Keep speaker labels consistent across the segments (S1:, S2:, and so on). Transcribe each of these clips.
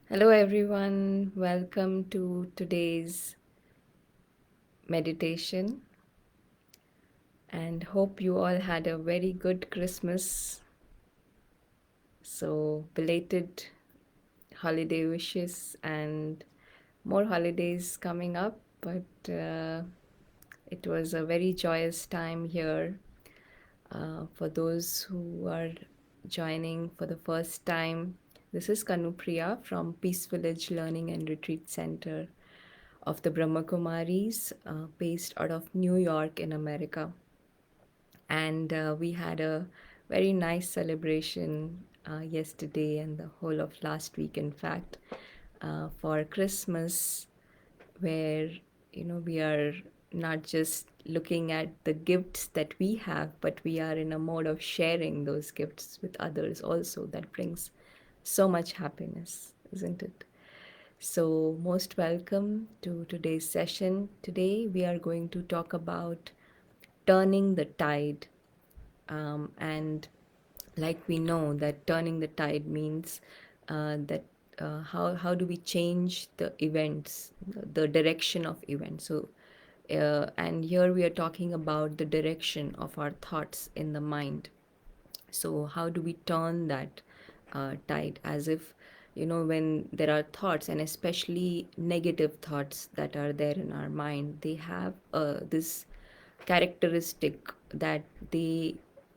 S1: Hello, everyone. Welcome to today's meditation, and hope you all had a very good Christmas. So, belated holiday wishes and more holidays coming up, but it was a very joyous time here. For those who are joining for the first time, this is Kanupriya from Peace Village Learning and Retreat Center of the Brahma Kumaris, based out of New York in America. And we had a very nice celebration yesterday and the whole of last week, in fact, for Christmas, where we are not just looking at the gifts that we have, but we are in a mode of sharing those gifts with others also. That brings so much happiness, isn't it? So, most welcome to today's session. Today, we are going to talk about turning the tide. And like we know that turning the tide means that how do we change the events, the direction of events. So, and here we are talking about the direction of our thoughts in the mind. So, how do we turn that tide? As if, when there are thoughts, and especially negative thoughts that are there in our mind, they have this characteristic that they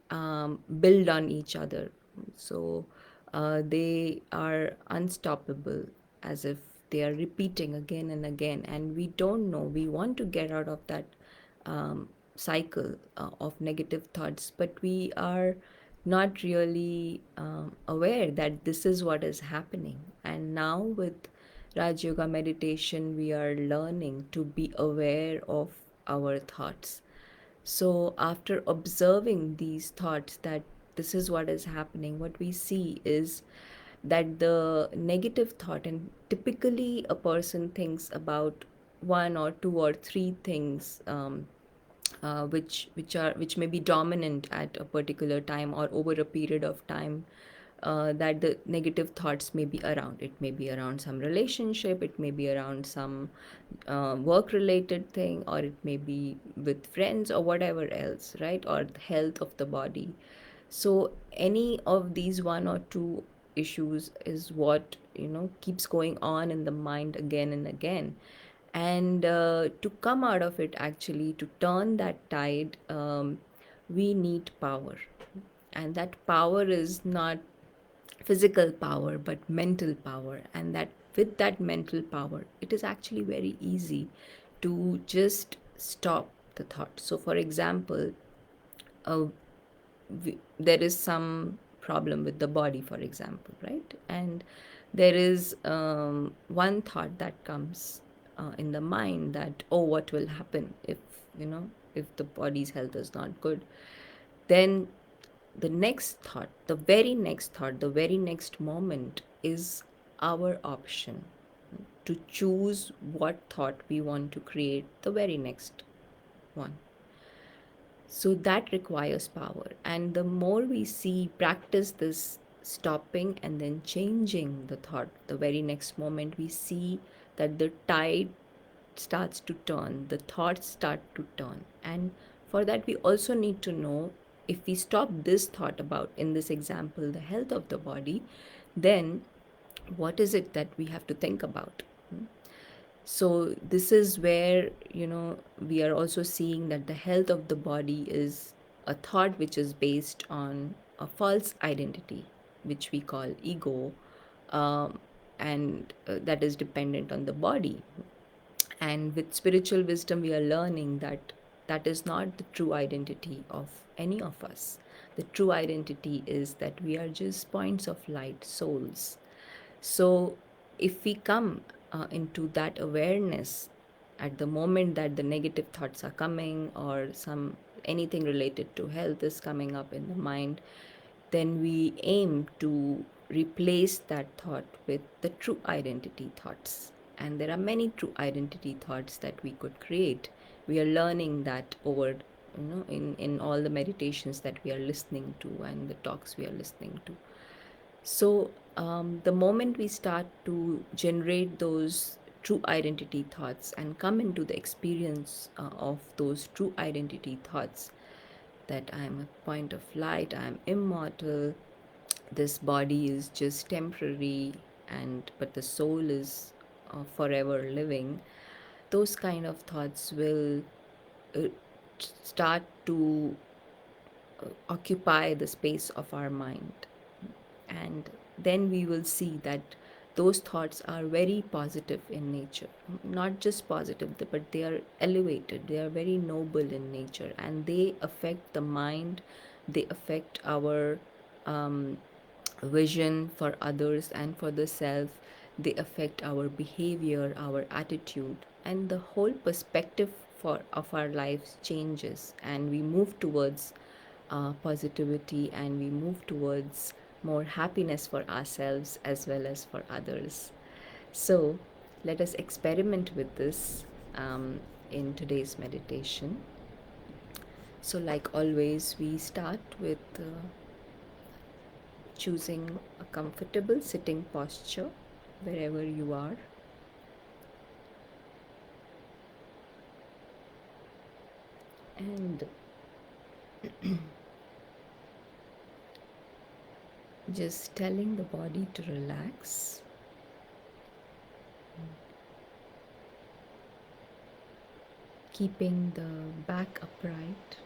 S1: build on each other. So, they are unstoppable, as if they are repeating again and again. And we don't know, we want to get out of that cycle of negative thoughts, but we are not really aware that this is what is happening. And now with Raj Yoga meditation, we are learning to be aware of our thoughts. So, after observing these thoughts, that this is what is happening, what we see is that the negative thought, and typically a person thinks about one or two or three things, which may be dominant at a particular time or over a period of time, that the negative thoughts may be around. It may be around some relationship, it may be around some work related thing, or it may be with friends or whatever else, right? Or the health of the body. So any of these one or two issues is what keeps going on in the mind again and again. And to come out of it, actually, to turn that tide, we need power. And that power is not physical power but mental power. And that with that mental power, it is actually very easy to just stop the thought. So for example, uh, there is some problem with the body, for example, right? And there is one thought that comes in the mind, that, oh, what will happen if you know if the body's health is not good. Then the next thought, the very next thought, the very next moment is our option to choose what thought we want to create, the very next one. So that requires power. And the more we see, practice this stopping and then changing the thought, the very next moment, we see that the tide starts to turn, the thoughts start to turn. And for that, we also need to know, if we stop this thought about, in this example, the health of the body, then what is it that we have to think about? So this is where we are also seeing that the health of the body is a thought which is based on a false identity, which we call ego, um, and that is dependent on the body. And with spiritual wisdom, we are learning that that is not the true identity of any of us. The true identity is that we are just points of light, souls. So, if we come into that awareness at the moment that the negative thoughts are coming, or some anything related to health is coming up in the mind, then we aim to replace that thought with the true identity thoughts. And there are many true identity thoughts that we could create. We are learning that over in all the meditations that we are listening to and the talks we are listening to. So The moment we start to generate those true identity thoughts and come into the experience of those true identity thoughts, that I am a point of light, I am immortal, this body is just temporary, and but the soul is forever living, those kind of thoughts will uh, start to occupy the space of our mind. And then we will see that those thoughts are very positive in nature, not just positive, but they are elevated, they are very noble in nature, and they affect the mind, they affect our vision for others and for the self, they affect our behavior, our attitude, and the whole perspective of our lives changes, and we move towards positivity, and we move towards more happiness for ourselves as well as for others. So let us experiment with this in today's meditation. So, like always, we start with choosing a comfortable sitting posture wherever you are. And just telling the body to relax, keeping the back upright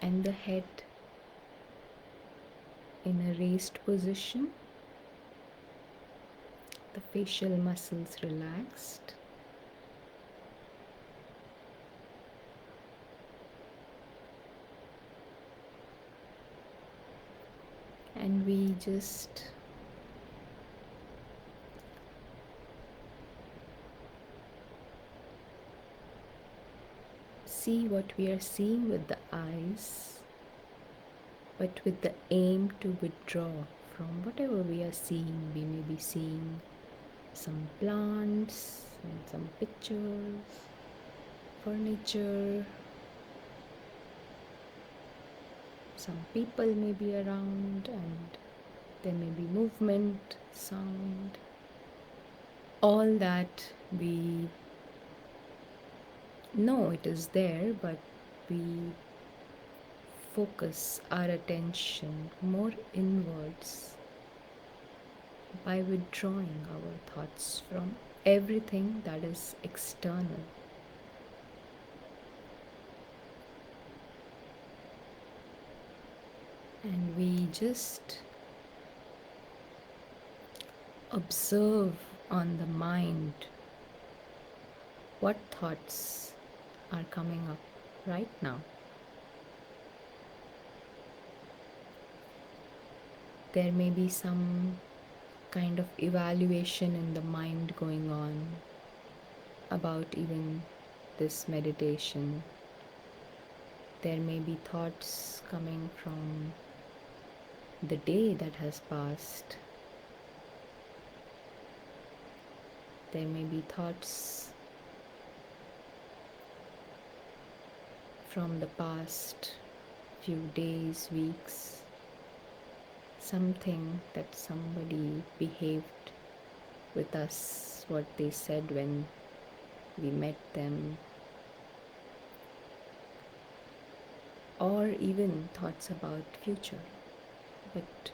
S1: and the head in a raised position, the facial muscles relaxed. And we just see what we are seeing with the eyes, but with the aim to withdraw from whatever we are seeing. We may be seeing some plants and some pictures, furniture, some people may be around, and there may be movement, sound, all that we know it is there, but we focus our attention more inwards by withdrawing our thoughts from everything that is external. And we just observe on the mind what thoughts are coming up right now. There may be some kind of evaluation in the mind going on about even this meditation. There may be thoughts coming from the day that has passed. There may be thoughts from the past few days, weeks, something that somebody behaved with us, what they said when we met them, or even thoughts about future. But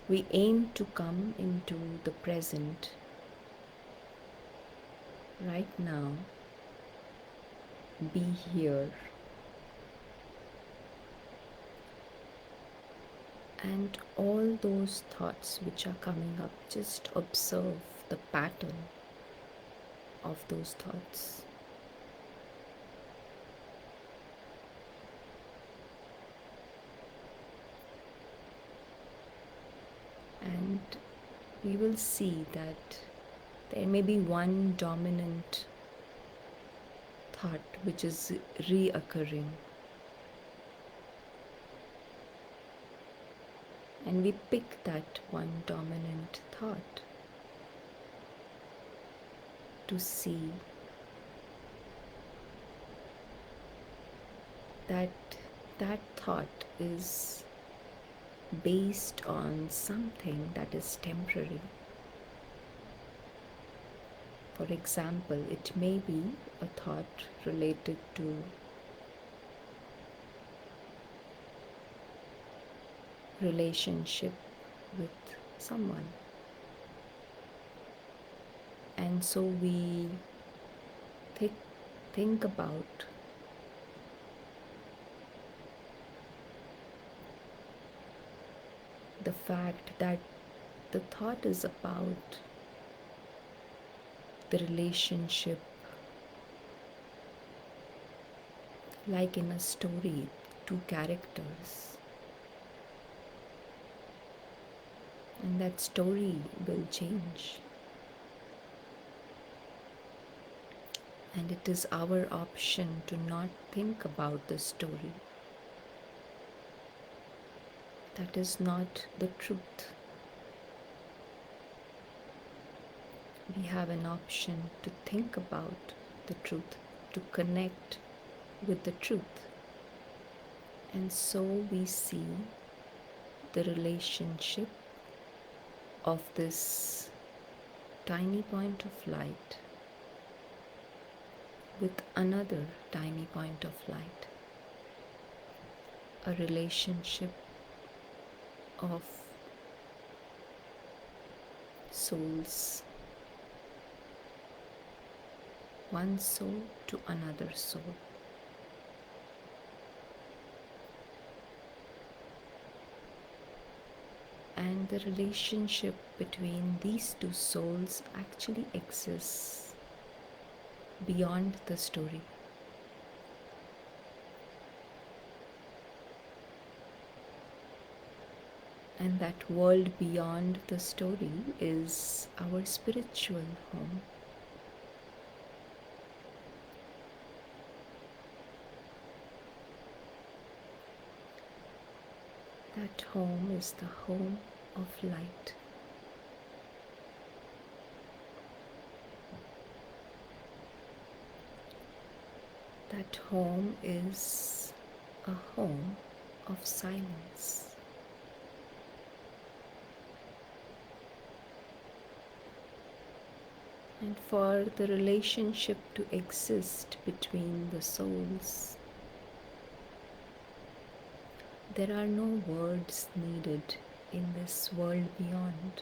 S1: we aim to come into the present right now, be here, and all those thoughts which are coming up, just observe the pattern of those thoughts. And we will see that there may be one dominant thought which is reoccurring. And we pick that one dominant thought to see that that thought is based on something that is temporary. For example, it may be a thought related to relationship with someone. And so we think, think about the fact that the thought is about the relationship, like in a story, two characters, and that story will change. And it is our option to not think about the story. That is not the truth. We have an option to think about the truth, to connect with the truth. And so we see the relationship of this tiny point of light with another tiny point of light. A relationship of souls, one soul to another soul. And the relationship between these two souls actually exists beyond the story. And that world beyond the story is our spiritual home. That home is the home of light. That home is a home of silence. And for the relationship to exist between the souls, there are no words needed in this world beyond.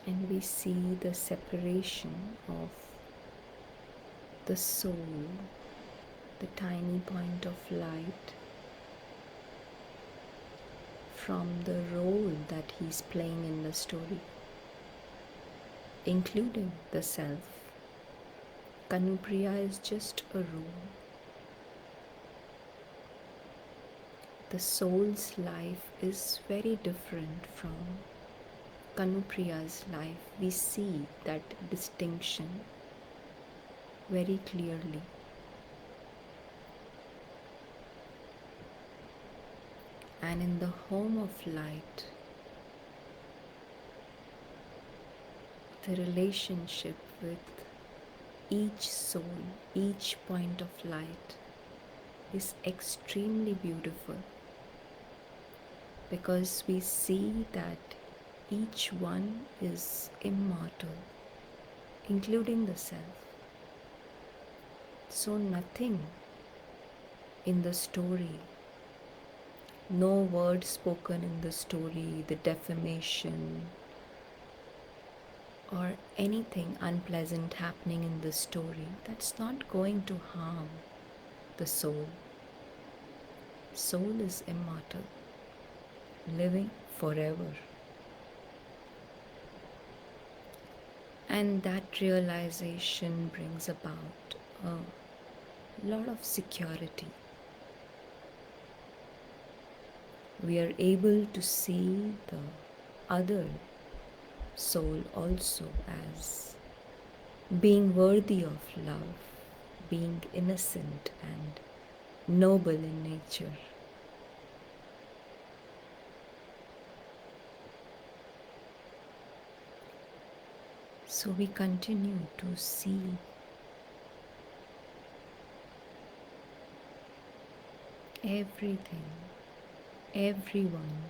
S1: And we see the separation of the soul, the tiny point of light, from the role that he's playing in the story, including the self. Kanupriya is just a role. The soul's life is very different from Kanupriya's life. We see that distinction very clearly. And in the home of light, the relationship with each soul, each point of light is extremely beautiful, because we see that each one is immortal, including the self. So nothing in the story, no word spoken in the story, the defamation, or anything unpleasant happening in the story, that's not going to harm the soul. Soul is immortal, living forever. And that realization brings about a lot of security. We are able to see the other soul also as being worthy of love, being innocent and noble in nature. So we continue to see everything, everyone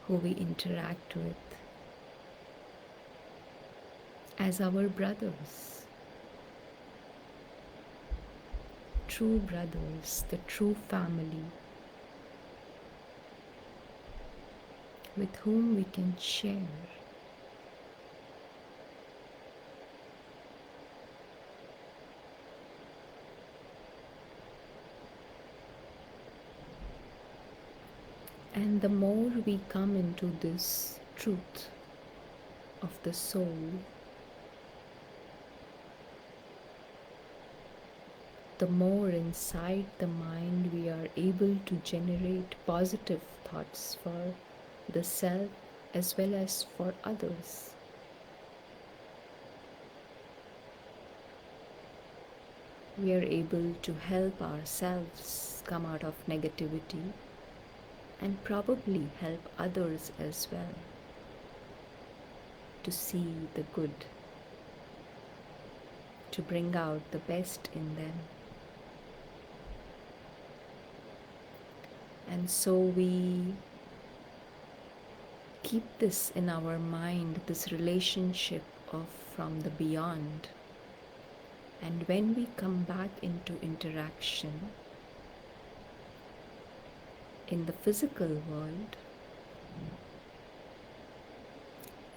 S1: who we interact with as our brothers, true brothers, the true family with whom we can share. And the more we come into this truth of the soul, the more inside the mind we are able to generate positive thoughts for the self as well as for others. We are able to help ourselves come out of negativity and probably help others as well to see the good, to bring out the best in them. And so we keep this in our mind, this relationship of from the beyond. And when we come back into interaction in the physical world,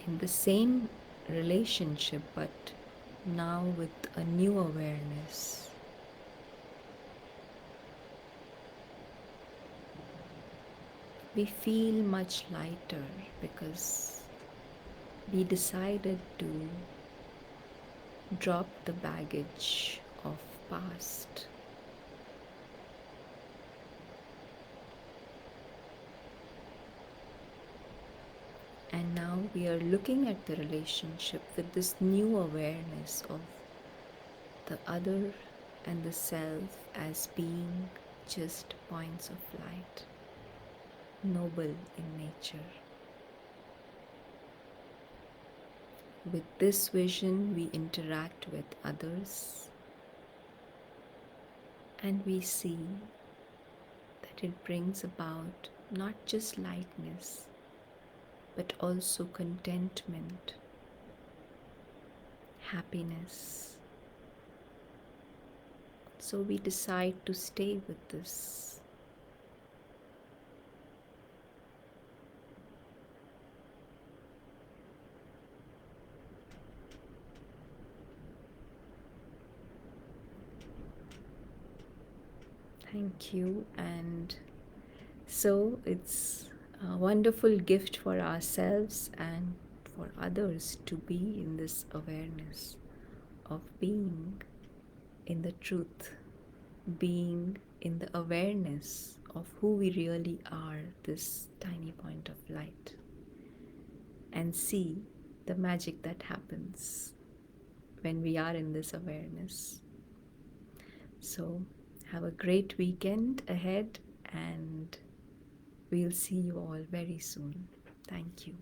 S1: in the same relationship but now with a new awareness, we feel much lighter because we decided to drop the baggage of past. And now we are looking at the relationship with this new awareness of the other and the self as being just points of light, noble in nature. With this vision, we interact with others and we see that it brings about not just lightness, but also contentment, happiness. So we decide to stay with this. Thank you. And so it's a wonderful gift for ourselves and for others to be in this awareness of being in the truth, being in the awareness of who we really are, this tiny point of light, and see the magic that happens when we are in this awareness. So, have a great weekend ahead, and we'll see you all very soon. Thank you.